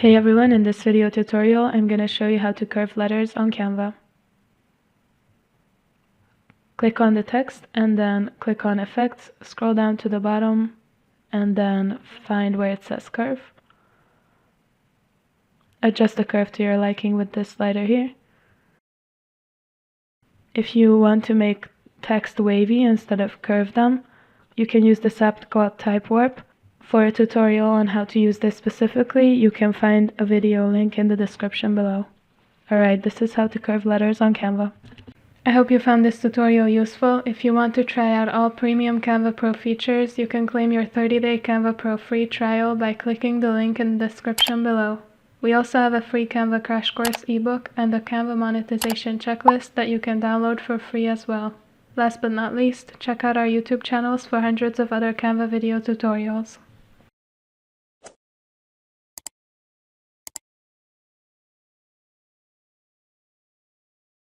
Hey everyone, in this video tutorial I'm going to show you how to curve letters on Canva. Click on the text and then click on Effects, scroll down to the bottom and then find where it says Curve. Adjust the curve to your liking with this slider here. If you want to make text wavy instead of curve them, you can use this app called Type Warp. For a tutorial on how to use this specifically, you can find a video link in the description below. Alright, this is how to curve letters on Canva. I hope you found this tutorial useful. If you want to try out all premium Canva Pro features, you can claim your 30-day Canva Pro free trial by clicking the link in the description below. We also have a free Canva crash course ebook and a Canva monetization checklist that you can download for free as well. Last but not least, check out our YouTube channels for hundreds of other Canva video tutorials.